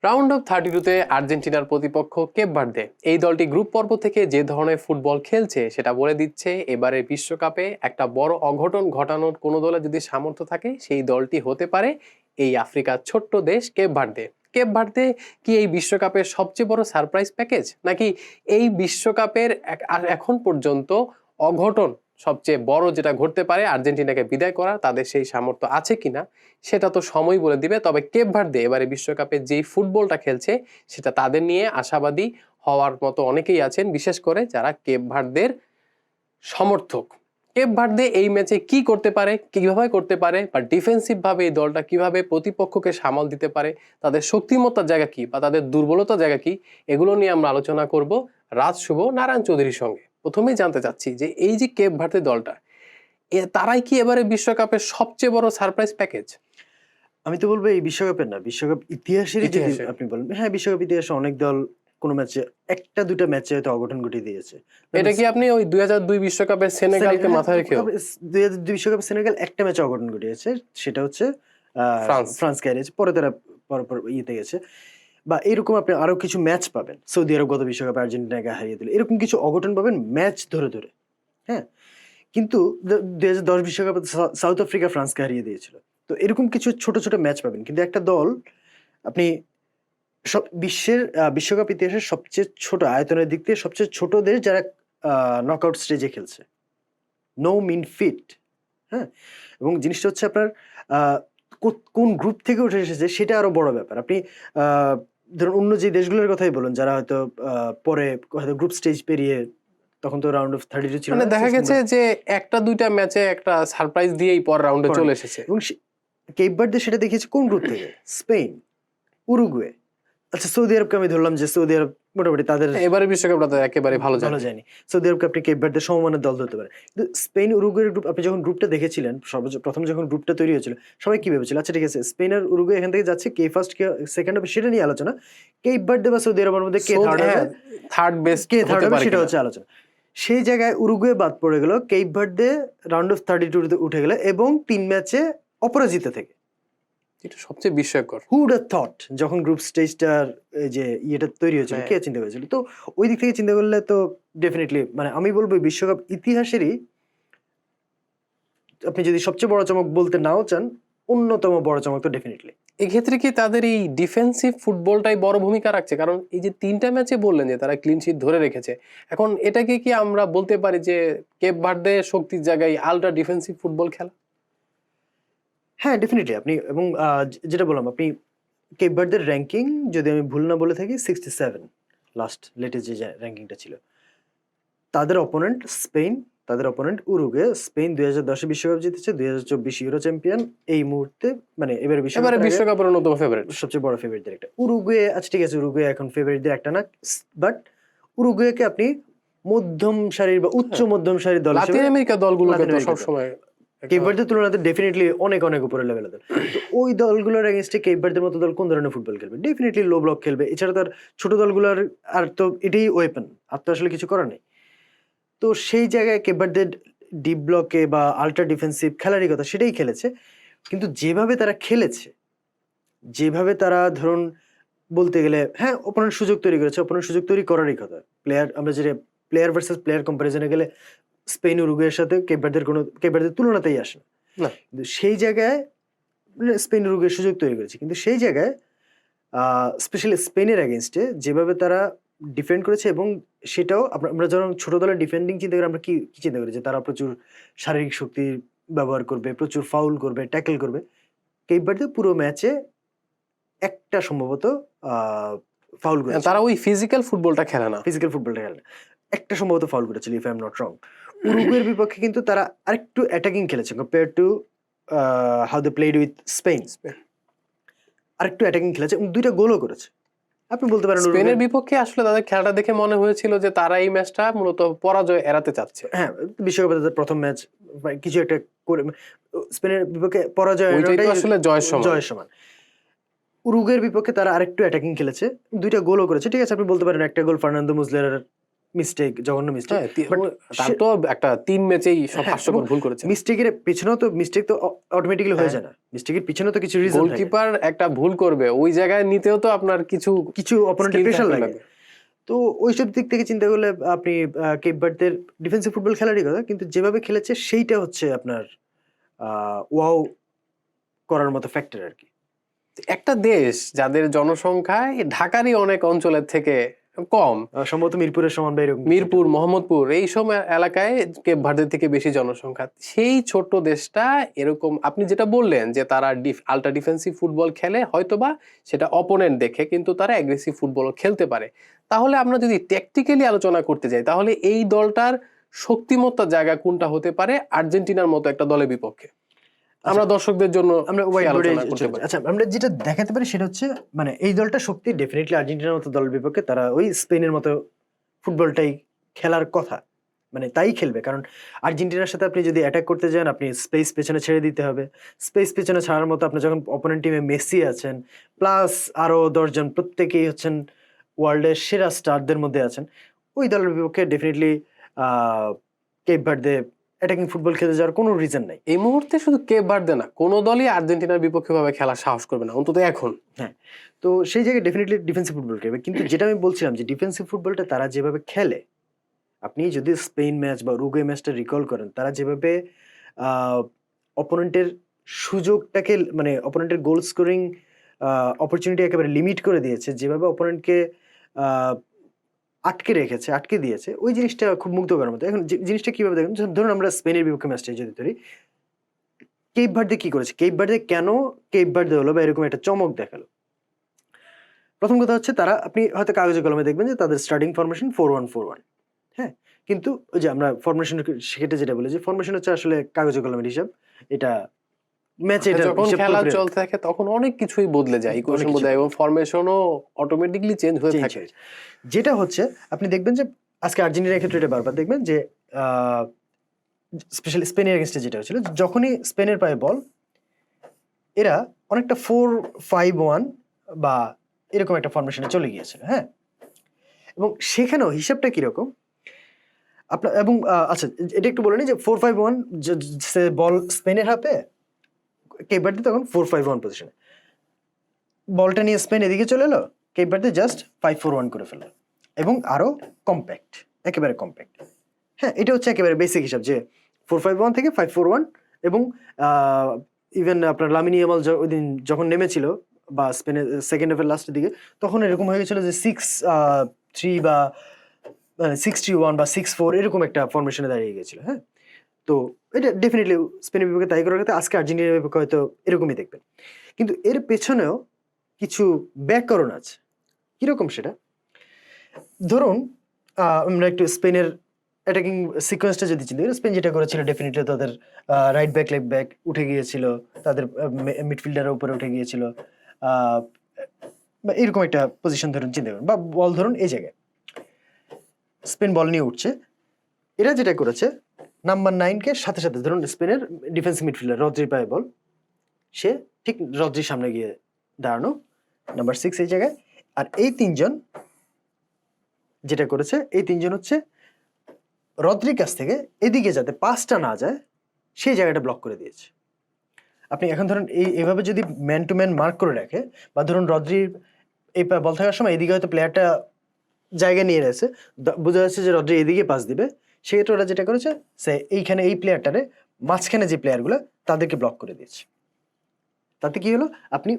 Round of 32-তে আর্জেন্টিনার প্রতিপক্ষ Cape Verde. এই দলটি গ্রুপ পর্ব থেকে যে ধরনের ফুটবল খেলছে সেটা বলে দিচ্ছে এবারে বিশ্বকাপে একটা বড় অঘটন ঘটানোর কোনো দলে যদি সামর্থ্য থাকে সেই দলটি হতে পারে এই আফ্রিকার ছোট্ট দেশ কেপ ভার্দে। কেপ ভার্দে কি এই বিশ্বকাপের সবচেয়ে বড় সারপ্রাইজ প্যাকেজ, নাকি এই বিশ্বকাপের এখন পর্যন্ত অঘটন সবচেয়ে বড় যেটা ঘটতে পারে আর্জেন্টিনাকে বিদায় করা, তাদের সেই সামর্থ্য আছে কিনা সেটা তো সময় বলে দিবে। তবে কেপ ভার্দে এবারে বিশ্বকাপে যেই ফুটবলটা খেলছে সেটা তাদের নিয়ে আশাবাদী হওয়ার মতো অনেকেই আছেন, বিশেষ করে যারা কেপ ভার্দের সমর্থক। কেপ ভার্দে এই ম্যাচে কি করতে পারে, কিভাবে করতে পারে, বা ডিফেন্সিভ ভাবে এই দলটা কিভাবে প্রতিপক্ষকে সামাল দিতে পারে, তাদের শক্তিমত্তার জায়গা কি বা তাদের দুর্বলতার জায়গা কি, এগুলো নিয়ে আমরা আলোচনা করব রাজ শুভ নারায়ণ চৌধুরীর সঙ্গে। প্রথমেই জানতে চাচ্ছি যে এই যে কেপ ভার্দে দলটা, তারাই কি এবারে বিশ্বকাপের সবচেয়ে বড় সারপ্রাইজ প্যাকেজ? আমি তো বলবো এই বিশ্বকাপের না, বিশ্বকাপ ইতিহাসের যদি আপনি বলেন, হ্যাঁ বিশ্বকাপ ইতিহাসে অনেক দল কোনো ম্যাচে একটা দুটা ম্যাচে হয়তো অঘটন ঘটিয়ে দিয়েছে। এটা কি আপনি ওই 2002 বিশ্বকাপের সেনেগালকে মাথায় রেখে? 2002 বিশ্বকাপে সেনেগাল একটা ম্যাচে অঘটন ঘটিয়েছে, সেটা হচ্ছে ফ্রান্সকে হারিয়েছে, পরে তারা পরপর ইয়েতে গেছে। বা এরকম আপনি আরো কিছু ম্যাচ পাবেন, সৌদি আরব গত বিশ্বকাপে আর্জেন্টিনাকে হারিয়ে দিল, এরকম কিছু অঘটন পাবেন ম্যাচ ধরে ধরে। হ্যাঁ, কিন্তু 2010 বিশ্বকাপে সাউথ আফ্রিকা ফ্রান্সকে হারিয়ে দিয়েছিল। তো এরকম কিছু ছোট ছোট ম্যাচ পাবেন, কিন্তু একটা দল আপনি বিশ্বকাপ ইতিহাসের সবচেয়ে ছোট আয়তনের দিক থেকে সবচেয়ে ছোট দেশ যারা নকআউট স্টেজে খেলছে, নো মিন ফিট। হ্যাঁ, এবং জিনিসটা হচ্ছে আপনার কোন গ্রুপ থেকে উঠে এসেছে সেটা আরো বড় ব্যাপার। আপনি ধরুন অন্য যে দেশগুলোর কথাই বলুন, যারা হয়তো পরে হয়তো গ্রুপ স্টেজ পেরিয়ে, তখন তো রাউন্ড অফ 32 ছিল, মানে দেখা গেছে যে একটা দুইটা ম্যাচে একটা সারপ্রাইজ দিয়েই পর রাউন্ডে চলে এসেছে। এবং কেপ ভার্দে সেটা দেখিয়েছে কোন গ্রুপ থেকে, স্পেন, উরুগুয়ে। আচ্ছা, সৌদি আরবকে আমি ধরলাম যে সৌদি আরব মোটামুটি তাদের এবারে বিশ্বকাপটা তো একেবারে ভালো যায়নি। সৌদি আরবকে আপনি কেপ ভার্দের সমমানের দল ধরতে পারে, কিন্তু স্পেন উরুগুয়ের গ্রুপ আপনি যখন গ্রুপটা দেখেছিলেন, প্রথম যখন গ্রুপটা তৈরি হয়েছিল, সবাই কি ভেবেছিল, আচ্ছা ঠিক আছে স্পেন আর উরুগুয়ে এখান থেকে যাচ্ছে, কে ফার্স্ট কে সেকেন্ড হবে সেটা নিয়ে আলোচনা, কেপ ভার্দে বা সৌদি আরবের মধ্যে কে থার্ড বেস্ট হতে পারে সেটা হচ্ছে আলোচনা। সেই জায়গায় উরুগুয়ে বাদ পড়ে গেল, কেপ ভার্দে রাউন্ড অফ 32 উঠে গেল এবং 3 ম্যাচে অপরাজিত থেকে। এটা সবচেয়ে বিস্ময়কর। হু উড হ্যাভ থট, যখন গ্রুপ স্টেজটার যে ইয়েটা তৈরি হয়েছিল, কে চিন্তা করেছিল? তো ওই দিক থেকে চিন্তা করলে তো ডেফিনেটলি মানে আমি বলবো বিশ্বকাপ ইতিহাসেরই, আপনি যদি সবচেয়ে বড় চমক বলতে নাও চান, অন্যতম বড় চমক তো ডেফিনেটলি। এক্ষেত্রে কি তাদের এই ডিফেন্সিভ ফুটবলটাই বড় ভূমিকা রাখছে? কারণ এই যে 3টা ম্যাচে বললেন যে তারা ক্লিন শিট ধরে রেখেছে, এখন এটাকে কি আমরা বলতে পারি যে কেপ ভার্দে শক্তির জায়গায় আলট্রা ডিফেন্সিভ ফুটবল খেলা? হ্যাঁ ডেফিনেটলি। আপনি এবং যেটা বললাম, আপনি কেপ ভার্দের র্যাঙ্কিং যদি আমি ভুল না বলে থাকি 67 লাস্ট লেটেস্ট যে র্যাঙ্কিংটা ছিল। তাদের অপোনেন্ট স্পেন, তাদের অপোনেন্ট উরুগুয়ে। স্পেন 2010 বিশ্বকাপ জিতেছে, 2024 ইউরো চ্যাম্পিয়ন, এই মুহূর্তে মানে এবারে বিশ্বকাপের অন্যতম ফেভারিট, সবচেয়ে বড় ফেভারিটদের একটা। উরুগুয়ে, আচ্ছা ঠিক আছে উরুগুয়ে এখন ফেভারিটদের একটা না, বাট উরুগুয়েকে আপনি মধ্যম সারির বা উচ্চ মধ্যম সারির দল, লাতিন আমেরিকা দলগুলোকে তো সব সময় কেপ ভার্দের তুলনাতে ডেফিনেটলি অনেক অনেক উপরে লেভেলের দল। তো ওই দলগুলোর এগেইনস্টে কেপ ভার্দের মতো দল কোন ধরনের ফুটবল খেলবে? ডেফিনেটলি লো ব্লক খেলবে। এছাড়া তার ছোট দলগুলোর আর তো এটাই ওয়েপন, আর তো আসলে কিছু করার নেই। তো সেই জায়গায় কেপ ভার্দের ডিপ ব্লকে বা আল্ট্রা ডিফেন্সিভ খেলারই কথা, সেটাই খেলেছে। কিন্তু যেভাবে তারা খেলেছে, যেভাবে তারা ধরুন বলতে গেলে, হ্যাঁ অপোনেন্ট সুযোগ তৈরি করেছে, অপোনেন্ট সুযোগ তৈরি করারই কথা। প্লেয়ার, আমরা যেটা প্লেয়ার ভার্সেস প্লেয়ার কম্পারিজনে গেলে স্পেন উরুগুয়ের সাথে কেপ ভার্দের তুলনাতেই আসে না। কিন্তু সেই জায়গায় স্পেন উরুগুয়ের সুযোগ তৈরি করেছে, কিন্তু সেই জায়গায় স্পেশালি স্পেনের এগেনস্টে যেভাবে তারা ডিফেন্ড করেছে, এবং সেটাও আমরা যখন ছোট দলের ডিফেন্ডিং চিন্তা করি, আমরা কি চিন্তা করি যে তারা প্রচুর শারীরিক শক্তি ব্যবহার করবে, প্রচুর ফাউল করবে, ট্যাকেল করবে। কেপ ভার্দে পুরো ম্যাচে একটা সম্ভবত ফাউল করেছে, তারা ওই ফিজিক্যাল ফুটবলটা খেলে না, একটা সম্ভবত ফাউল করেছিল if I am not wrong. উরুগুয়ের বিপক্ষে কিন্তু তারা আরেকটু অ্যাটাকিং খেলেছে compare to how they played with Spain. আরেকটু অ্যাটাকিং খেলেছে এবং 2টা গোলও করেছে। আপনি বলতে পারেন স্পেনের বিপক্ষে আসলে তাদের খেলাটা দেখে মনে হয়েছিল যে তারা এই ম্যাচটা মূলত পরাজয় এড়াতে চাচ্ছে। হ্যাঁ, বিশ্বকাপে তাদের প্রথম ম্যাচ কিছু একটা করে স্পেনের বিপক্ষে পরাজয় এড়ানোটাই আসলে জয়ের সমান। উরুগুয়ের বিপক্ষে তারা আরেকটু অ্যাটাকিং খেলেছে, 2টা গোলও করেছে। ঠিক আছে, আপনি বলতে পারেন একটা গোল ফার্নান্দো মুসলেরার জঘন্য মিস্টেক। হ্যাঁ, But তার সে- তো একটা 3 ম্যাচেই সব হ্যাঁ, হাস্যকর এবং ভুল করেছে। মিস্টেকের পিছনেও তো মিস্টেক তো অটোমেটিক্যালি হয়ে হ্যাঁ। যায় না, মিস্টেকের পিছনেও তো কিছু রিজন থাকে, গোলকিপার একটা ভুল করবে, ওই জায়গায় নিতেও তো আপনার কিছু অপোনেন্টের skill প্রেশার থাকা লাগে। লাগবে। তো ওইসব দিক থেকে চিন্তা করলে আপনি কেপ ভার্দের ডিফেন্সিভ ফুটবল খেলারই কথা, কিন্তু যেভাবে খেলেছে সেইটা হচ্ছে আপনার ওয়াও করার মতো ফ্যাক্টর আর কি। একটা দেশ যাদের জনসংখ্যায় ঢাকারই অনেক অঞ্চলের থেকে কম, সম্ভবত মিরপুরের সমান বা এরকম কিছু মিরপুর, একটা। মোহাম্মদপুর এই সব এলাকায় কেপ ভার্দের থেকে বেশি জনসংখ্যা, সেই ছোট্ট দেশটা এরকম আপনি যেটা বললেন যে তারা আল্ট্রা ডিফেন্সিভ ফুটবল খেলে, হয়তোবা সেটা অপোনেন্ট দেখে, কিন্তু তারা অ্যাগ্রেসিভ ফুটবল খেলতে পারে। তাহলে আমরা যদি ট্যাকটিক্যালি আলোচনা করতে যাই, তাহলে এই দলটার শক্তিমত্তার জায়গা কোনটা হতে পারে আর্জেন্টিনার মতো একটা দলের বিপক্ষে? আমরা দর্শকদের জন্য আমরা সেই হোয়াইট বোর্ডে আলোচনা করতে পারি। আচ্ছা, আমরা যেটা দেখাতে পারি সেটা হচ্ছে মানে এই দলটা শক্তি ডেফিনেটলি আর্জেন্টিনার মতো দলের বিপক্ষে তারা ওই স্পেনের মতো ফুটবলটাই খেলার কথা, মানে তাই খেলবে। কারণ আর্জেন্টিনার সাথে আপনি যদি অ্যাটাক করতে যান, আপনি স্পেস পেছনে ছেড়ে দিতে হবে। স্পেস পেছনে ছাড়ার মতো আপনার যখন অপোনেন্ট টিমে মেসি আছেন, প্লাস আরো 10 জন, প্রত্যেকেই হচ্ছেন ওয়ার্ল্ডের সেরা স্টারদের মধ্যে আছেন, ওই দলের বিপক্ষে definitely Cape Verde attacking football খেলতে যাওয়ার কোনো রিজন নাই। এই মুহূর্তে শুধু কেপ ভার্দে না, কোনো দলই আর্জেন্টিনার বিপক্ষে ভাবে খেলার সাহস করবে না, অন্তত এখন। হ্যাঁ, তো সেই জায়গায় ডেফিনেটলি ডিফেন্সিভ ফুটবল খেলবে, কিন্তু যেটা আমি বলছিলাম যে ডিফেন্সিভ ফুটবলটা তারা যেভাবে খেলে, আপনি যদি স্পেন ম্যাচ বা উরুগুয়ে ম্যাচটা রিকল করেন, তারা যেভাবে অপোনেন্টের সুযোগটাকে, মানে অপোনেন্টের গোল স্কোরিং অপরচুনিটি একেবারে লিমিট করে দিয়েছে, যেভাবে অপোনেন্টকে আটকে দিয়েছে, ওই জিনিসটা খুব মুগ্ধ করার মতো। এখন জিনিসটা কিভাবে দেখেন, ধরুন আমরা স্পেনের বিপক্ষে ম্যাচটা যদি ধরি, কেপ ভার্দে কি করেছে, কেপ ভার্দে কেন কেপ ভার্দে হলো বা এরকম একটা চমক দেখালো। প্রথম কথা হচ্ছে, তারা আপনি হয়তো কাগজে কলমে দেখবেন যে তাদের স্টার্টিং ফরমেশন 4-1-4-1, হ্যাঁ, কিন্তু ওই যে আমরা ফরমেশন সেটা যেটা বলে যে ফরমেশন হচ্ছে আসলে কাগজে কলমের হিসাব, এটা ম্যাচে এটা যখন হিসাব খেলা পুরোপুরি চলতে থাকে তখন অনেক কিছুই বদলে যায়, অনেক ইকুয়েশন কিছু বদলে যায় এবং ফরমেশনও অটোমেটিকলি চেঞ্জ হয়ে চেঞ্জ থাকে। হয়েছে। যেটা হচ্ছে আপনি দেখবেন যে আজকে আর্জেন্টিনার ক্ষেত্রে এটা বারবার দেখবেন যে স্পেশালি স্পেনের এগেনস্টে যেটা হয়েছিল, যখনই স্পেনের পায়ে বল, এরা অনেকটা 4-5-1 বা এরকম একটা ফরমেশনে চলে গিয়েছিল, হ্যাঁ, এবং সেখানেও হিসাবটা কিরকম আপনার, এবং আচ্ছা এটা একটু বলে নিই যে 4-5-1 বল স্পেনের হাতে, কেপ ভার্দে তখন 4-5-1 পজিশনে, বলটা নিয়ে স্পেন এদিকে চলে এলো, কেপ ভার্দে জাস্ট 5-4-1 করে ফেললো, এবং আরো কম্প্যাক্ট, একেবারে কম্প্যাক্ট। হ্যাঁ, এটা হচ্ছে একেবারে বেসিক হিসাব যে 4-5-1 থেকে 5-4-1, এবং ইভেন আপনার লামিন ইয়ামাল ওই দিন যখন নেমেছিল বা স্পেনের সেকেন্ড হাফের লাস্টের দিকে, তখন এরকম হয়ে গেছিল যে 6-3 বা 6-3-1 বা 6-4 এরকম একটা ফরমেশনে দাঁড়িয়ে গেছিল, হ্যাঁ। তো এটা ডেফিনেটলি স্পেনের বিপক্ষে তাই করার কথা, আজকে আর্জেন্টিনার বিপক্ষে হয়তো এরকমই দেখবেন, কিন্তু এর পেছনেও কিছু ব্যাকরণ আছে। কিরকম সেটা, ধরুন আমরা একটু স্পেনের অ্যাটাকিং সিকোয়েন্সটা যদি চিন্তা করি, স্পেন যেটা করেছিল ডেফিনেটলি তাদের রাইট ব্যাক লেফট ব্যাক উঠে গিয়েছিল, তাদের মিডফিল্ডারের উপরে উঠে গিয়েছিল, বা এরকম একটা পজিশন ধরুন চিন্তা করুন, বা বল ধরুন এই জায়গায় স্পেন বল নিয়ে উঠছে, এরা যেটা করেছে নাম্বার 9-কে সাথে সাথে ধরুন স্পেনের ডিফেন্সিভ মিডফিল্ডার রদ্রির পায়ে বল, সে ঠিক রদ্রির সামনে গিয়ে দাঁড়ানো, নাম্বার 6 এই জায়গায়, আর এই তিনজন যেটা করেছে, এই তিনজন হচ্ছে রদ্রির কাছ থেকে এদিকে যাতে পাসটা না যায় সেই জায়গাটা ব্লক করে দিয়েছে। আপনি এখন ধরুন এইভাবে যদি ম্যান টু ম্যান মার্ক করে রাখে, বা ধরুন রদ্রির এই বল থাকার সময় এদিকে হয়তো প্লেয়ারটা জায়গা নিয়ে রয়েছে, বোঝা যাচ্ছে যে রদ্রি এদিকে পাস দিবে, সেক্ষেত্রে ওরা যেটা করেছে সে এইখানে এই প্লেয়ারটারে মাঝখানে যে প্লেয়ারগুলো তাদেরকে ব্লক করে দিয়েছে। তাতে কি হলো, আপনি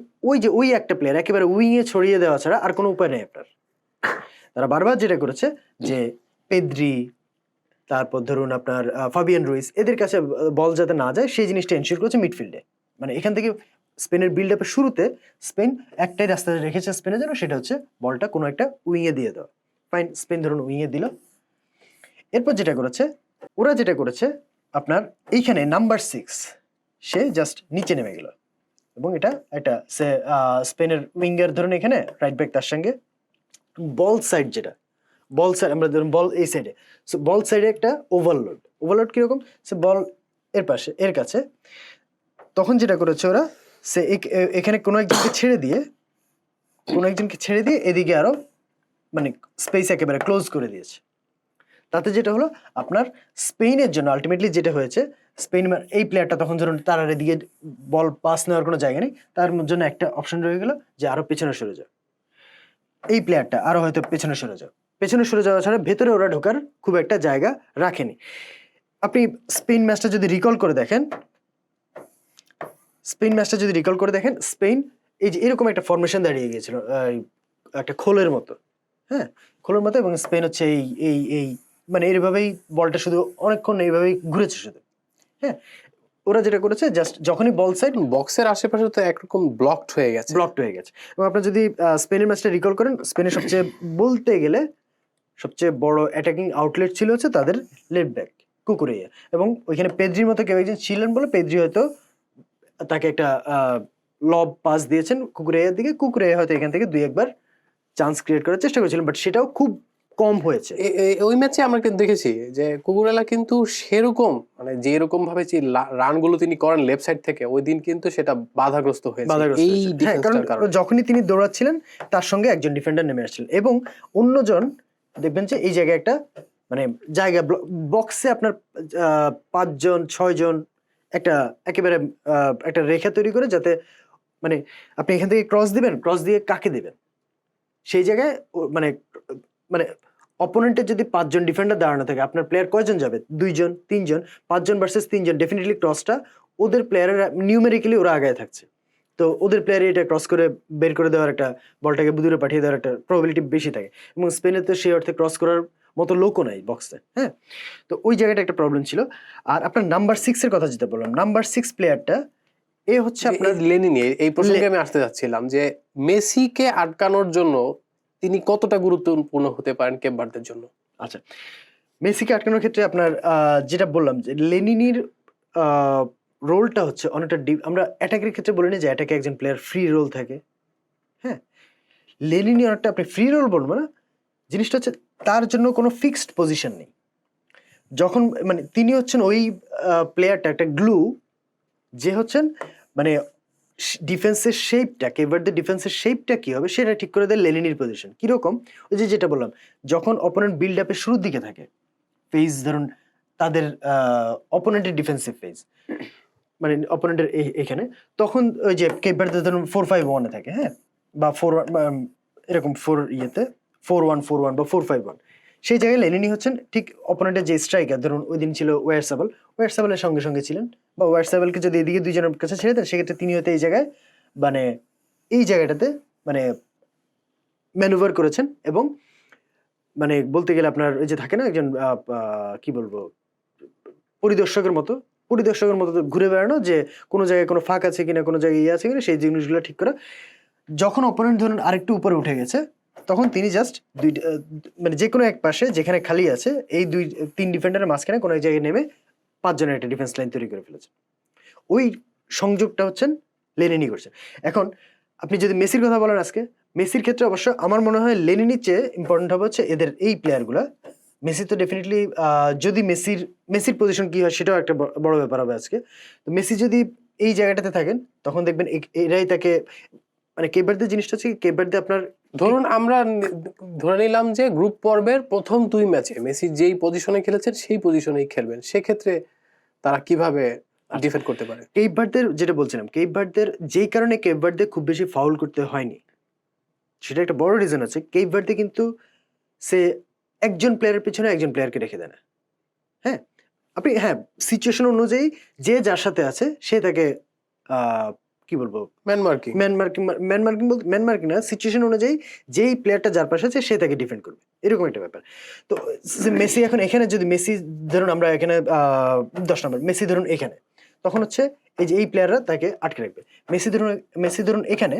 ওই একটা প্লেয়ার একেবারে উইংয়ে ছড়িয়ে দেওয়া ছাড়া আর কোনো উপায় নেই আপনার। তারা বারবার যেটা করেছে যে পেদ্রি, তারপর ধরুন আপনার ফাবিয়ান রুইস, এদের কাছে বল যাতে না যায় সেই জিনিসটা এনশিওর করেছে মিডফিল্ডে। মানে এখান থেকে স্পেনের বিল্ড আপের শুরুতে স্পেন একটাই রাস্তা রেখেছে স্পেনের জন্য, সেটা হচ্ছে বলটা কোনো একটা উইংয়ে দিয়ে দেওয়া। ফাইন, স্পেন ধরুন উইংয়ে দিল, এরপর যেটা করেছে ওরা যেটা করেছে আপনার এইখানে নাম্বার 6 সে জাস্ট নিচে নেমে গেল, এবং এটা একটা সে স্পেনের উইঙ্গার ধরুন এখানে রাইট ব্যাক, তার সঙ্গে বল সাইড যেটা বল সাইড, আমরা ধরুন বল এই সাইডে, সো বল সাইডে একটা ওভারলোড কিরকম, সে বল এর পাশে এর কাছে, তখন যেটা করেছে ওরা সে এখানে কোনো একজনকে ছেড়ে দিয়ে এদিকে আরো মানে স্পেস একেবারে ক্লোজ করে দিয়েছে। তাতে যেটা হলো আপনার স্পেনের জন্য আলটিমেটলি যেটা হয়েছে, স্পেন এই প্লেয়ারটা তখন ধরুন তার আর এদিকে বল পাস নেওয়ার কোনো জায়গা নেই, তার জন্য একটা অপশন রয়ে গেল যে আরো পেছনে সরে যাও, এই প্লেয়ারটা আরো হয়তো পেছনে সরে যাও, পেছনে সরে যাওয়া ছাড়া ভেতরে ওরা ঢোকার খুব একটা জায়গা রাখেনি। আপনি স্পেন ম্যাচটা যদি রিকল করে দেখেন, স্পেন এই যে এরকম একটা ফরমেশন দাঁড়িয়ে গিয়েছিল, একটা খোলের মতো, হ্যাঁ খোলের মতো, এবং স্পেন হচ্ছে এই এই এই মানে এইভাবেই বলটা শুধু অনেকক্ষণ এইভাবেই ঘুরেছে শুধু, হ্যাঁ। ওরা যেটা করেছে জাস্ট যখনই বল সাইড বক্সের আশেপাশে তো একরকম ব্লকড হয়ে গেছে। এবং আপনার যদি স্পেনের ম্যাচটা রিকল করেন, স্পেনের সবচেয়ে বলতে গেলে সবচেয়ে বড় অ্যাটাকিং আউটলেট ছিল হচ্ছে তাদের লেফট ব্যাক কুকুরেয়া, এবং ওইখানে পেদ্রির মতো কেউ একজন ছিলেন বলে পেদ্রি হয়তো তাকে একটা লব পাস দিয়েছেন কুকুরেয়ার দিকে, কুকুরেয়া হয়তো এখান থেকে দুই একবার চান্স ক্রিয়েট করার চেষ্টা করেছিলেন, বাট সেটাও খুব কম হয়েছে। ওই ম্যাচে আমরা কিন্তু দেখেছি যে কুকুরেলা কিন্তু সেরকম মানে যে এরকম ভাবে যে রানগুলো তিনি করেন লেফট সাইড থেকে, ওই দিন কিন্তু সেটা বাধাগ্রস্ত হয়েছে এই ডিফেন্সটার কারণে। যখনই তিনি দৌড়াচ্ছিলেন তার সঙ্গে একজন ডিফেন্ডার নেমে আসছিলেন, এবং অন্যজন দেখবেন যে এই জায়গায় একটা মানে জায়গা বক্সে আপনার 5 জন 6 জন একটা একেবারে একটা রেখা তৈরি করে, যাতে মানে আপনি এখান থেকে ক্রস দিবেন, ক্রস দিয়ে কাকে দিবেন সেই জায়গায় মানে মানে অপোনেন্টের যদি 5 জন ডিফেন্ডার দাঁড়ানো থাকে, আপনার প্লেয়ার কয়জন যাবে? 2 জন 3 জন, 5 জন ভার্সেস 3 জন, ডেফিনেটলি ক্রসটা ওদের প্লেয়ারের নিউমেরিক্যালি ওরা আগায় থাকছে, তো ওদের প্লেয়ারে এটা ক্রস করে বের করে দেওয়ার একটা, বলটাকে দূরে পাঠিয়ে দেওয়ার একটা প্রবাবিলিটি বেশি থাকে, এবং স্পেনে তো সেই অর্থে ক্রস করার মতো লোকও নাই বক্সে, হ্যাঁ। তো ওই জায়গাটা একটা প্রবলেম ছিল। আর আপনার নাম্বার 6 এর কথা যেটা বললাম, নাম্বার 6 প্লেয়ারটা এ হচ্ছে আপনার লেনিনি। এই প্রসঙ্গে আমি আসতে যাচ্ছিলাম যে মেসিকে আটকানোর জন্য তিনি কতটা গুরুত্বপূর্ণ হতে পারেন কেপ ভার্দের জন্য। আচ্ছা, মেসিকে আটকানোর ক্ষেত্রে আপনার যেটা বললাম যে লেনিনির রোলটা হচ্ছে অনেকটা আমরা অ্যাটাকের ক্ষেত্রে বলি না যে অ্যাটাকে একজন প্লেয়ার ফ্রি রোল থাকে, হ্যাঁ, লেনিনি অনেকটা আপনি ফ্রি রোল বলবো না, জিনিসটা হচ্ছে তার জন্য কোনো ফিক্সড পজিশন নেই। যখন মানে তিনি হচ্ছেন ওই প্লেয়ারটা, একটা গ্লু, যে হচ্ছেন মানে ডিফেন্সের শেপটা, কেভারদের ডিফেন্সের শেপটা কি হবে সেটা ঠিক করে দেয় লেনিনির পজিশন। কিরকম? ওই যে যেটা বললাম, যখন অপোনেন্ট বিল্ড আপের শুরুর দিকে থাকে, ফেজ ধরুন তাদের অপোনেন্টের ডিফেন্সিভ ফেজ, মানে অপোনেন্টের এখানে, তখন ওই যে কেভারদের ধরুন 4-5-1 থাকে, হ্যাঁ, বা 4 এরকম 4 ইয়েতে 4-1-4-1 বা 4-5-1, সেই জায়গায় লেনিনি হচ্ছেন ঠিক অপোনেন্টের যে স্ট্রাইকার, ধরুন ওই দিন ছিল ওয়ারসাবলের সঙ্গে সঙ্গে ছিলেন, বা ওয়ারসাবলকে যদি এদিকে দুইজনের কাছে ছেড়ে দেন, সেক্ষেত্রে তিনি হয়তো এই জায়গায় মানে এই জায়গাটাতে মানে ম্যানুভার করেছেন, এবং মানে বলতে গেলে আপনার ওই যে থাকে না একজন কি বলবো পরিদর্শকের মতো ঘুরে বেড়ানো, যে কোনো জায়গায় কোনো ফাঁক আছে কিনা, কোনো জায়গায় ইয়ে আছে কিনা, সেই জিনিসগুলো ঠিক করা। যখন অপোনেন্ট ধরুন আরেকটু উপরে উঠে গেছে, তখন তিনি জাস্ট মানে যে কোনো এক পাশে যেখানে খালি আছে এই 2-3 ডিফেন্ডারের মাঝখানে কোনো এক জায়গায় নেমে 5 জনের একটা ডিফেন্স লাইন তৈরি করে ফেলেছে। ওই সংযোগটা হচ্ছেন লেনিনি করছে। এখন আপনি যদি মেসির কথা বলেন, আজকে মেসির ক্ষেত্রে অবশ্য আমার মনে হয় লেনিনির চেয়ে ইম্পর্টেন্ট হবে হচ্ছে এদের এই প্লেয়ারগুলা। মেসি তো ডেফিনেটলি যদি মেসির পজিশন কি হয় সেটাও একটা বড় ব্যাপার হবে আজকে। তো মেসি যদি এই জায়গাটাতে থাকেন, তখন দেখবেন এরাই তাকে মানে কেবারদের জিনিসটা হচ্ছে কেবারদের আপনার ধরুন আমরা ধরে নিলাম যে গ্রুপ পর্বের প্রথম 2 ম্যাচে মেসি যেই পজিশনে খেলেছেন সেই পজিশনেই খেলবেন, সেক্ষেত্রে তারা কিভাবে ডিফেন্ড করতে পারে? কেবারদের যেটা বলছিলাম, কেবারদের যেই কারণে কেবারদের খুব বেশি ফাউল করতে হয়নি, সেটা একটা বড় রিজন আছে। কেবারদে কিন্তু সে একজন প্লেয়ারের পিছনে একজন প্লেয়ারকে রেখে দেয় না, হ্যাঁ। আপনি হ্যাঁ সিচুয়েশন অনুযায়ী যে যার সাথে আছে সে তাকে কি বলবো ম্যান মার্কিং না, সিচুয়েশন অনুযায়ী যেই প্লেয়ারটা যার পাশে আছে সে তাকে ডিফেন্ড করবে, এরকম একটা ব্যাপার। তো মেসি এখন এখানে যদি মেসি ধরুন আমরা এখানে 10 নম্বর মেসি ধরুন এখানে, তখন হচ্ছে এই যে এই প্লেয়াররা তাকে আটকে রাখবে। মেসি ধরুন এখানে,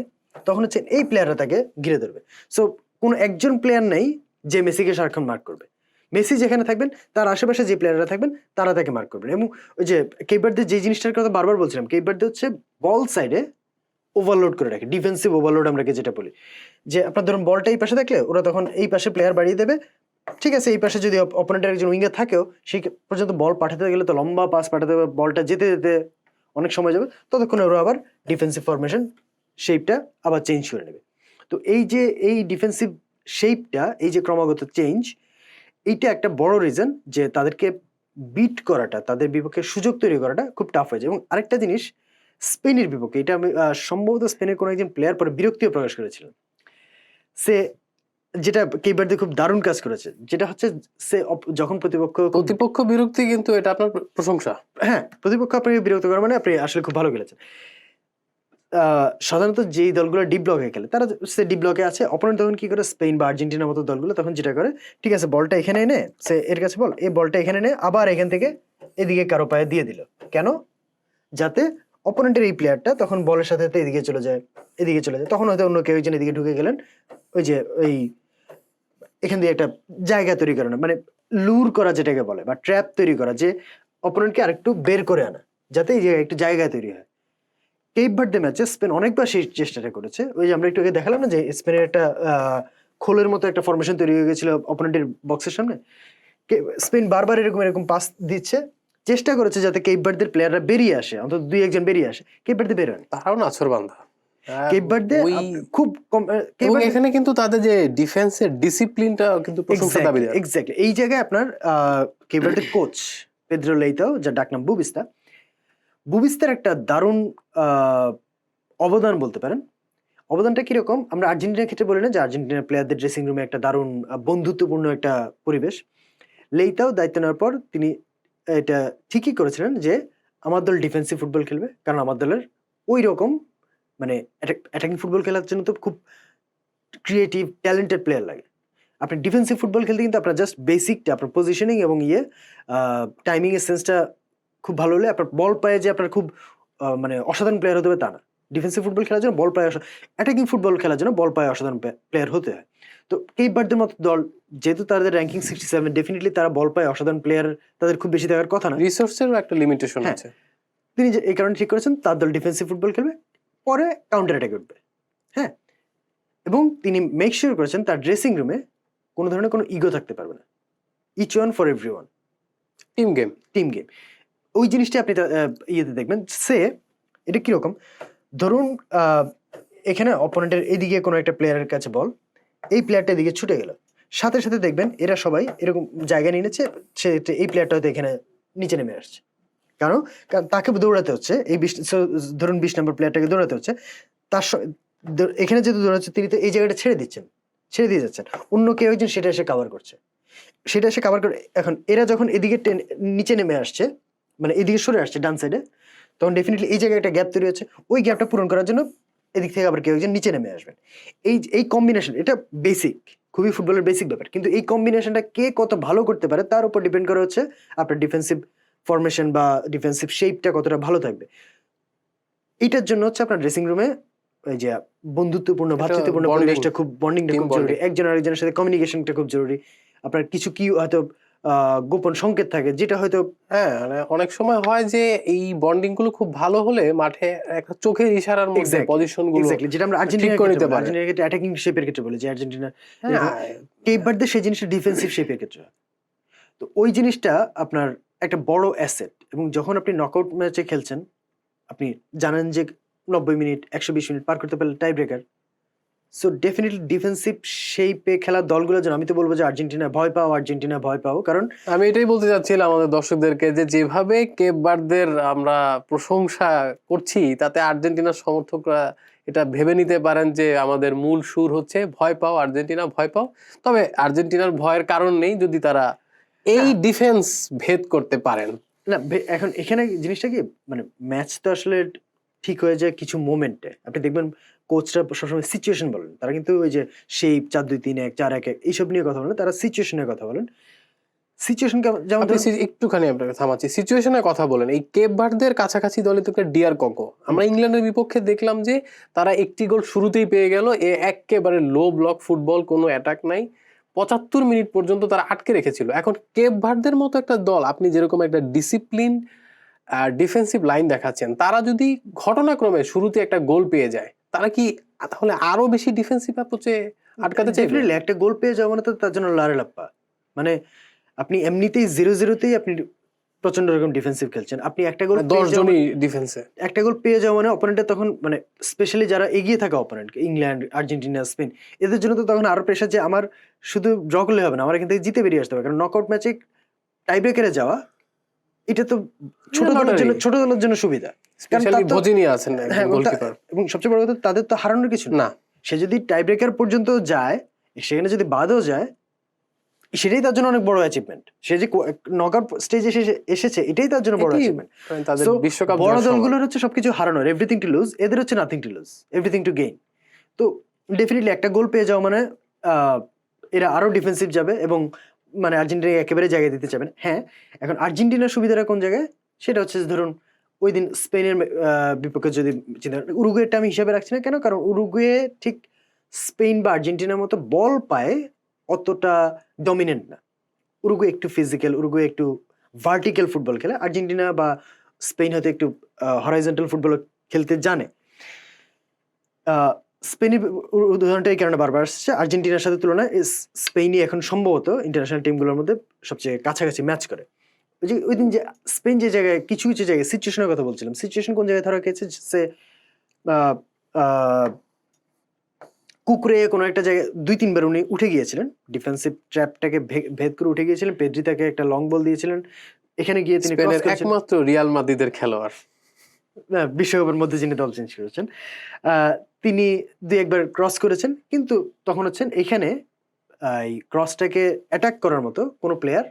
তখন হচ্ছে এই প্লেয়াররা তাকে ঘিরে ধরবে। সো কোনো একজন প্লেয়ার নেই যে মেসিকে সারাক্ষণ মার্ক করবে। মেসি যেখানে থাকবেন তার আশেপাশে যে প্লেয়াররা থাকবেন তারা তাকে মার্ক করবেন। এবং ওই যে কেবারদের যে জিনিসটার কথা বারবার বলছিলাম, কেবারদের হচ্ছে বল সাইডে ওভারলোড করে রাখে, ডিফেন্সিভ ওভারলোড আমরা যেটা বলি, যে আপনার ধরুন বলটা এই পাশে থাকলে ওরা তখন এই পাশে প্লেয়ার বাড়িয়ে দেবে, ঠিক আছে। এই পাশে যদি অপোনেন্টের একজন উইঙ্গার থাকেও, সেই পর্যন্ত বল পাঠাতে গেলে তো লম্বা পাস পাঠাতে হবে, বলটা যেতে যেতে অনেক সময় যাবে, ততক্ষণে ওরা আবার ডিফেন্সিভ ফরমেশন শেপটা আবার চেঞ্জ করে নেবে। তো এই যে এই ডিফেন্সিভ শেপটা, এই যে ক্রমাগত চেঞ্জ, এইটা একটা বড় রিজন যে তাদেরকে বিট করাটা, তাদের বিপক্ষে সুযোগ তৈরি করাটা খুব টাফ হয়েছে। এবং আরেকটা জিনিস, স্পেনের বিপক্ষে এটা আমি সম্ভবত স্পেনের কোনো একজন প্লেয়ার পরে বিরক্তিও প্রকাশ করেছিলেন। সে যেটা কেইবারদের খুব দারুণ কাজ করেছে, যেটা হচ্ছে সে যখন প্রতিপক্ষ বিরক্তি, কিন্তু এটা আপনার প্রশংসা। হ্যাঁ, প্রতিপক্ষ আপনাকে বিরক্ত করে মানে আপনি আসলে খুব ভালো খেলেছেন। সাধারণত যেই দলগুলো ডিপ ব্লকে খেলে তারা সে ডিপ ব্লকে আছে, অপোনেন্ট তখন কি করে, স্পেন বা আর্জেন্টিনার মতো দলগুলো তখন যেটা করে, ঠিক আছে বলটা এখানে এনে সে এর কাছে বল, এই বলটা এখানে এনে আবার এখান থেকে এদিকে কারো পায়ে দিয়ে দিল, কেন? যাতে অপোনেন্টের এই প্লেয়ারটা তখন বলের সাথে সাথে এদিকে চলে যায়, এদিকে চলে যায়, তখন হয়তো অন্য কেউ একজন এদিকে ঢুকে গেলেন, ওই যে ওই এখান দিয়ে একটা জায়গা তৈরি করানো, মানে লুর করা যেটাকে বলে, বা ট্র্যাপ তৈরি করা, যে অপোনেন্টকে আরেকটু বের করে আনা, যাতে এই জায়গায় একটু জায়গা তৈরি হয়। কেপ ভার্দে ম্যাচে স্পেন অনেকবার সেই চেষ্টাটা করেছে। ওই যে আমরা একটু আগে দেখালাম না যে স্পেনের একটা খোলের মতো একটা ফরমেশন তৈরি হয়ে গেছিল অপোনেন্টের বক্সের সামনে, স্পেন বারবার এরকম এরকম পাস দিচ্ছে, চেষ্টা করেছে যাতে কেপ ভার্দের প্লেয়াররা বেরিয়ে আসে, অন্তত দুই একজন বেরিয়ে আসে, কেপ ভার্দে বের হয়নি। তারাও নাছোড়বান্ধা। কেপ ভার্দে খুব কম, এবং এখানে কিন্তু তাদের যে ডিফেন্সের ডিসিপ্লিনটা কিন্তু প্রশংসা দাবিদার। এক্স্যাক্টলি এই জায়গায় আপনার কেপ ভার্দের কোচ পেদ্রো লেইতাও, যার ডাকনাম বুবিস্তা, বুবিস্তার একটা দারুণ অবদান বলতে পারেন। অবদানটা কিরকম, আমরা আর্জেন্টিনার ক্ষেত্রে বলি না যে আর্জেন্টিনার প্লেয়ারদের ড্রেসিং রুমে একটা দারুণ বন্ধুত্বপূর্ণ একটা পরিবেশ। লেইতাও দায়িত্ব নেওয়ার পর তিনি এটা ঠিকই করেছিলেন যে আমার দল ডিফেন্সিভ ফুটবল খেলবে, কারণ আমার দলের ওই রকম মানে অ্যাটাকিং ফুটবল খেলার জন্য তো খুব ক্রিয়েটিভ ট্যালেন্টেড প্লেয়ার লাগে। আপনি ডিফেন্সিভ ফুটবল খেলতে কিন্তু আপনার জাস্ট বেসিকটা, আপনার পজিশনিং এবং টাইমিং এর সেন্সটা খুব ভালো হলে, আপনার বল পায়ে যে আপনার খুব মানে অসাধারণ প্লেয়ার হতে হবে তা না। ডিফেন্সিভ ফুটবল খেলার জন্য বল পায়ে, অ্যাটাকিং ফুটবল খেলার জন্য বল পায়ে অসাধারণ প্লেয়ার হতে হয়। তো কেপ ভার্দের মতো দল, যেহেতু তাদের র্যাঙ্কিং 67, ডেফিনেটলি তারা বল পায়ে অসাধারণ প্লেয়ার তাদের খুব বেশি থাকার কথা না, রিসোর্সেরও একটা লিমিটেশন হ্যাঁ। আছে। তিনি যে এই কারণে ঠিক করেছেন তার দল ডিফেন্সিভ ফুটবল খেলবে, পরে কাউন্টার অ্যাটাক উঠবে, হ্যাঁ। এবং তিনি মেক শিওর করেছেন তার ড্রেসিং রুমে কোনো ধরনের কোনো ইগো থাকতে পারবে না, each one for every one, team game. Team game. ওই জিনিসটা আপনি ইয়েতে দেখবেন। সে এটা কিরকম, ধরুন এখানে অপোনেন্টের এদিকে কোনো একটা প্লেয়ারের কাছে বল, এই প্লেয়ারটা এদিকে ছুটে গেল, সাথে সাথে দেখবেন এরা সবাই এরকম জায়গা নিয়ে নিচ্ছে, সে এই প্লেয়ারটা হয়তো এখানে নিচে নেমে আসছে, কারণ তাকে দৌড়াতে হচ্ছে, এই ধরুন 20 নম্বর প্লেয়ারটাকে দৌড়াতে হচ্ছে, তার এখানে যেহেতু দৌড়াচ্ছে তিনি তো এই জায়গাটা ছেড়ে দিয়ে যাচ্ছেন, অন্য কেউ একজন সেটা এসে কাভার করছে, সেটা এসে কাভার করে। এখন এরা যখন এদিকে নিচে নেমে আসছে, মানে এদিকে সরে আসছে ডান সাইডে, তখন ডেফিনেটলি এই জায়গায় একটা গ্যাপ তৈরি হচ্ছে, ওই গ্যাপটা পূরণ করার জন্য এদিক থেকে আবার কেউ একজন নিচে নেমে আসবেন। এই কম্বিনেশন, এটা বেসিক, খুবই ফুটবলের বেসিক ব্যাপার, কিন্তু এই কম্বিনেশনটা কে কত ভালো করতে পারে তার উপর ডিপেন্ড করা হচ্ছে আপনার ডিফেন্সিভ ফরমেশন বা ডিফেন্সিভ শেপটা কতটা ভালো থাকবে। এটার জন্য হচ্ছে আপনার ড্রেসিং রুমে ওই যে বন্ধুত্বপূর্ণ ভ্রাতৃত্বপূর্ণ পরিবেশটা খুব, বন্ডিংটা খুব জরুরি, একজন আরেকজনের সাথে কমিউনিকেশনটা খুব জরুরি। আপনার কিছু কি হয়তো গোপন সংকেত থাকে যেটা হয়তো, হ্যাঁ, মানে অনেক সময় হয় যে এই বন্ডিং গুলো খুব ভালো হলে মাঠে একটা চোখের ইশারার মধ্যে পজিশন গুলো এক্স্যাক্টলি, যেটা আমরা আর্জেন্টিনার ক্ষেত্রে অ্যাটাকিং শেপের ক্ষেত্রে বলি যে আর্জেন্টিনা, কেপ ভার্দে সেই জিনিসটা ডিফেন্সিভ শেপের ক্ষেত্রে। তো ওই জিনিসটা আপনার একটা বড় অ্যাসেট। এবং যখন আপনি নকআউট ম্যাচে খেলছেন, আপনি জানেন যে 90 মিনিট 120 মিনিট পার করতে পারলে tie breaker. So definitely defensive শেপে খেলার দলগুলোর জন্য আমি তো বলবো যে আর্জেন্টিনা ভয় পাও, কারণ আমি এটাই বলতে চাচ্ছিলাম আমাদের দর্শকদেরকে যে যেভাবে কেপ ভার্দের আমরা প্রশংসা করছি, তাতে আর্জেন্টিনার সমর্থকরা এটা ভেবে নিতে পারেন যে আমাদের মূল সুর হচ্ছে ভয় পাও আর্জেন্টিনা, ভয় পাও। তবে আর্জেন্টিনার ভয়ের কারণ নেই যদি তারা এই ডিফেন্স ভেদ করতে পারেন। না, এখন এখানে জিনিসটা কি, মানে ম্যাচ তো আসলে ঠিক হয়ে যায় কিছু মোমেন্টে। আপনি দেখবেন কোচরা সবসময় সিচুয়েশন বলেন, তারা কিন্তু ওই যে শেপ 4-2-3-1 4-1-1 এইসব নিয়ে কথা বলেন, তারা সিচুয়েশনের কথা বলেন। সিচুয়েশন যেমন একটুখানি আপনাকে থামাচ্ছি, সিচুয়েশনের কথা বলেন, এই কেপ ভার্দের কাছাকাছি দলে তো ডিয়ার কঙ্গো, আমরা ইংল্যান্ডের বিপক্ষে দেখলাম যে তারা একটি গোল শুরুতেই পেয়ে গেল, একেবারে লো ব্লক ফুটবল, কোনো অ্যাটাক নাই, 75 মিনিট পর্যন্ত তারা আটকে রেখেছিল। এখন কেপ ভার্দের মতো একটা দল, আপনি যেরকম একটা ডিসিপ্লিন ডিফেন্সিভ লাইন দেখাচ্ছেন, তারা যদি ঘটনাক্রমে শুরুতে একটা গোল পেয়ে যায়, তারা কি তাহলে আরো বেশি ডিফেন্সিভ অ্যাপ্রোচে আটকাতে চাইবে? একটা গোল পেয়ে যাওয়া মানে তো তার জন্য লারে লাপ্পা, মানে আপনি এমনিতেই 0-0তেই আপনি প্রচন্ড রকম ডিফেন্সিভ খেলছেন, আপনি একটা গোল 10 জনই ডিফেন্সে। একটা গোল পেয়ে যাওয়া মানে অপোনেন্টের তখন মানে স্পেশালি যারা এগিয়ে থাকা অপোনেন্ট ইংল্যান্ড, আর্জেন্টিনা, স্পেন, এদের জন্য তো তখন আরো প্রেশার যে আমার শুধু ড্র করলে হবে না, আমার এখান থেকে জিতে বেরিয়ে আসতে হবে, কারণ নকআউট ম্যাচে টাই ব্রেকারে যাওয়া এটা তো ছোট দলের জন্য সুবিধা। স্পেশালি ভজিনিয়া আছেন হ্যাঁ, গোলকিপার। এবং সবচেয়ে বড় কথা তাদের তো হারানোর কিছু না, সে যদি টাই ব্রেকার পর্যন্ত যায়, সেখানে যদি বাদও যায়, সেটাই তার জন্য অনেক বড় অ্যাচিভমেন্ট। সে যে নকআউট স্টেজে এসেছে, এটাই তার জন্য বড় অ্যাচিভমেন্ট। তাদের বিশ্বকাপ বড় দলগুলোর হচ্ছে সবকিছু হারানোর, এভরিথিং টু লুজ, এদের হচ্ছে nothing to lose, everything to gain. তো ডেফিনেটলি একটা গোল পেয়ে যাওয়া মানে এরা আরো ডিফেন্সিভ যাবে এবং মানে আর্জেন্টিনা একেবারে জায়গায় দিতে চাবেন। হ্যাঁ, এখন আর্জেন্টিনার সুবিধাটা কোন জায়গায়, সেটা হচ্ছে ধরুন ওই দিন স্পেনের বিপক্ষে যদি চিন্তা, উরুগুয়েটা আমি হিসাবে রাখছি না কেন, কারণ উরুগুয়ে ঠিক স্পেন বা আর্জেন্টিনার মতো বল পায় অতটা ডমিনেন্ট না। উরুগুয়ে একটু ফিজিক্যাল, উরুগুয়ে একটু ভার্টিক্যাল ফুটবল খেলে, আর্জেন্টিনা বা স্পেন হয়তো একটু হরাইজন্টাল ফুটবল খেলতে জানে। স্পেনের উদাহরণটা এই কারণে বারবার আসছে, আর্জেন্টিনার সাথে তুলনায় স্পেনই এখন সম্ভবত ইন্টারন্যাশনাল টিমগুলোর মধ্যে সবচেয়ে কাছাকাছি ম্যাচ করে। ওই দিন যে স্পেন যে জায়গায় কিছু কিছু জায়গায় সিচুয়েশনের কথা বলছিলাম, সিচুয়েশন কোন জায়গায় ধরা গেছে, সে কুকুরে কোনো একটা জায়গায় 2-3 বার উনি উঠে গিয়েছিলেন, ডিফেন্সিভ ট্র্যাপটাকে ভেদ করে উঠে গিয়েছিলেন, পেড্রি তাকে একটা লং বল দিয়েছিলেন, এখানে গিয়ে তিনি একমাত্র রিয়াল মাদ্রিদের খেলোয়াড় বিশ্বকাপের মধ্যে যিনি দল চেঞ্জ করেছেন, তিনি 2-1 বার ক্রস করেছেন, কিন্তু তখন হচ্ছেন এখানে এই ক্রসটাকে অ্যাটাক করার মতো কোনো প্লেয়ার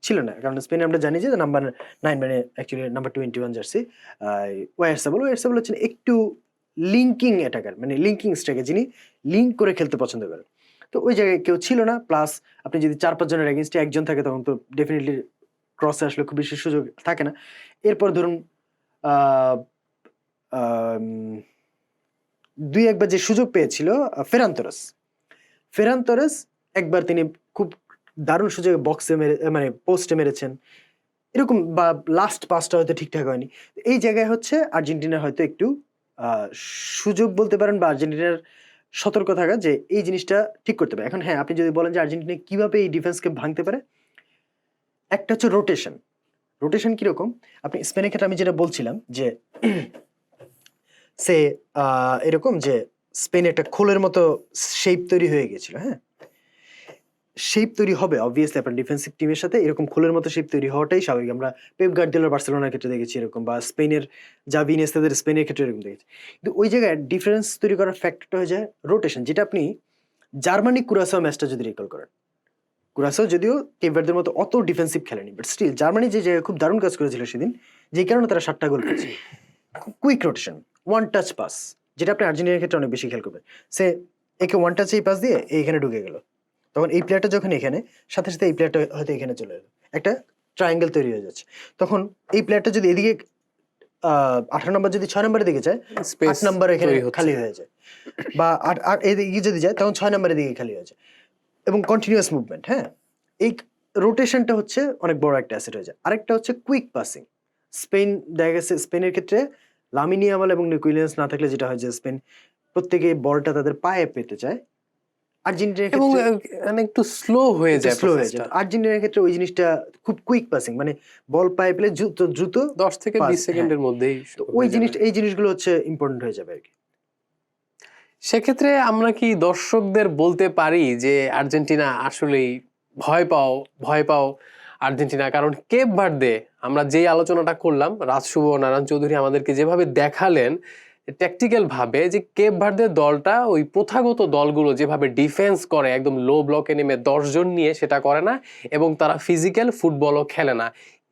ছিল না, কারণ স্পেনে আমরা জানি যে নাম্বার 9 মানে অ্যাকচুয়ালি নাম্বার 21 জার্সি ওয়ারসাবল হচ্ছেন একটু লিঙ্কিং অ্যাটাকার, মানে লিঙ্কিং স্ট্রাইকার, যিনি লিঙ্ক করে খেলতে পছন্দ করেন। তো ওই জায়গায় কেউ ছিল না, প্লাস আপনি যদি 4-5 জনের এগেইনস্টে একজন থাকে, তখন তো ডেফিনেটলি ক্রসে আসলে খুব বেশি সুযোগ থাকে না। এরপর ধরুন 2-1 বার যে সুযোগ পেয়েছিল ফেরান তোরেস একবার তিনি খুব দারুণ সুযোগে বক্সে মানে পোস্টে মেরেছেন এরকম, বা লাস্ট পাসটা হয়তো ঠিকঠাক হয়নি। এই জায়গায় হচ্ছে আর্জেন্টিনার হয়তো একটু সুযোগ বলতে পারেন, বা আর্জেন্টিনার সতর্ক থাকা যে এই জিনিসটা ঠিক করতে পারে। এখন হ্যাঁ, আপনি যদি বলেন যে আর্জেন্টিনা কিভাবে এই ডিফেন্সকে ভাঙতে পারে, একটা হচ্ছে রোটেশন কিরকম, আপনি স্পেনের ক্ষেত্রে আমি যেটা বলছিলাম যে সে এরকম যে স্পেনে একটা খোলের মতো শেপ তৈরি হয়ে গেছিল, হ্যাঁ, শেপ তৈরি হবে অবভিয়াসলি আপনার ডিফেন্সিভ টিমের সাথে, এরকম খোলের মতো শেপ তৈরি হওয়াটাই স্বাভাবিক। আমরা পেপ গার্দিওলার বার্সেলোনার ক্ষেত্রে দেখেছি এরকম, বা স্পেনের জাভি ইনিয়েস্তাদের স্পেনের ক্ষেত্রে এরকম দেখেছি। কিন্তু ওই জায়গায় ডিফারেন্স তৈরি করার ফ্যাক্টরটা হয়ে যায় রোটেশন, যেটা আপনি জার্মানি কুরাসাও ম্যাচটা যদি রিকল করেন, কুরাসাও যদিও কেপ ভার্দের মতো অত ডিফেন্সিভ খেলেনি, বাট স্টিল জার্মানি যে জায়গায় খুব দারুণ কাজ করেছিল সেদিন, যেই কারণে তারা 7টা গোল পেয়েছে, quick rotation, one touch pass, যেটা আপনি আর্জেন্টিনার ক্ষেত্রে অনেক বেশি খেয়াল করবেন। সে একে ওয়ান টাচেই পাস দিয়ে এইখানে ঢুকে গেল, তখন এই প্লেয়ারটা যখন এখানে, সাথে সাথে এই প্লেয়ারটা হয়তো এখানে চলে এলো, একটা ট্রায়াঙ্গেল তৈরি হয়ে যাচ্ছে। তখন এই প্লেয়ারটা যদি এদিকে 18 নম্বর যদি 6 নম্বরের দিকে যায়, 8 নম্বর এখানে খালি হয়ে যায়, বা এদিকে যদি যায় তখন 6 নম্বরের দিকে খালি হয়ে যায়, এবং কন্টিনিউয়াস মুভমেন্ট। হ্যাঁ, এই রোটেশনটা হচ্ছে অনেক বড় একটা অ্যাসেট হয়ে যায়। আরেকটা হচ্ছে কুইক পাসিং। স্পেন দেখা গেছে, স্পেনের ক্ষেত্রে লামিন ইয়ামাল এবং নিকো উইলিয়ামস না থাকলে যেটা হয় যে স্পেন প্রত্যেকে বলটা তাদের পায়ে পেতে চায়, আর্জেন্টিনার ক্ষেত্রে একটু স্লো হয়ে যায়। আর্জেন্টিনার ক্ষেত্রে ওই জিনিসটা খুব কুইক পাসিং, মানে বল পায়ে পেলে দ্রুত 10 থেকে 20 সেকেন্ডের মধ্যেই ওই জিনিসটা, এই জিনিসগুলো হচ্ছে ইম্পর্টেন্ট হয়ে যাবে আর কি। সেক্ষেত্রে আমরা কি দর্শকদের বলতে পারি যে আর্জেন্টিনা আসলেই ভয় পাও আর্জেন্টিনা, কারণ কেপ ভার্দে আমরা যেই আলোচনাটা করলাম, রাজশুভ নারায়ণ চৌধুরী আমাদেরকে যেভাবে দেখালেন ট্যাকটিক্যাল ভাবে, যে কেপ ভার্দের দলটা ওই প্রথাগত দলগুলো যেভাবে ডিফেন্স করে একদম লো ব্লকে নেমে 10 জন নিয়ে, সেটা করে না, এবং তারা ফিজিক্যাল ফুটবলও খেলে না।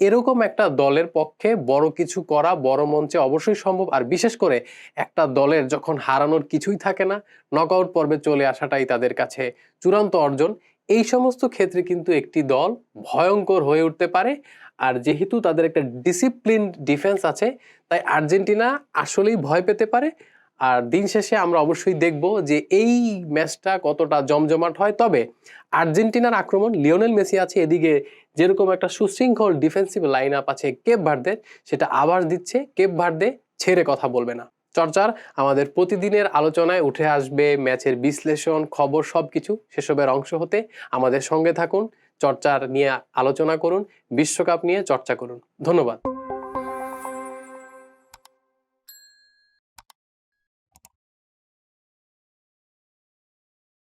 এরকম একটা দলের পক্ষে বড় কিছু করা বড় মঞ্চে অবশ্যই সম্ভব। আর বিশেষ করে একটা দলের যখন হারানোর কিছুই থাকে না, নকআউট পর্বে চলে আসাটাই তাদের কাছে চূড়ান্ত অর্জন। এই সমস্ত ক্ষেত্রে কিন্তু একটি দল ভয়ঙ্কর হয়ে উঠতে পারে। আর যেহেতু তাদের একটা ডিসিপ্লিন ডিফেন্স আছে, তাই আর্জেন্টিনা আসলেই ভয় পেতে পারে। আর দিন শেষে আমরা অবশ্যই দেখব যে এই ম্যাচটা কতটা জমজমাট হয়। তবে আর্জেন্টিনার আক্রমণ, লিওনেল মেসি আছে এদিকে, যেরকম একটা সুশৃঙ্খল ডিফেন্সিভ লাইন আপ আছে কেপ ভার্দের, সেটা আবার দিচ্ছে কেপ ভার্দে ছেড়ে কথা বলবে না। চর্চার আমাদের প্রতিদিনের আলোচনায় উঠে আসবে ম্যাচের বিশ্লেষণ, খবর, সবকিছু। সেসবের অংশ হতে আমাদের সঙ্গে থাকুন। চর্চার নিয়ে আলোচনা করুন, বিশ্বকাপ নিয়ে চর্চা করুন। ধন্যবাদ।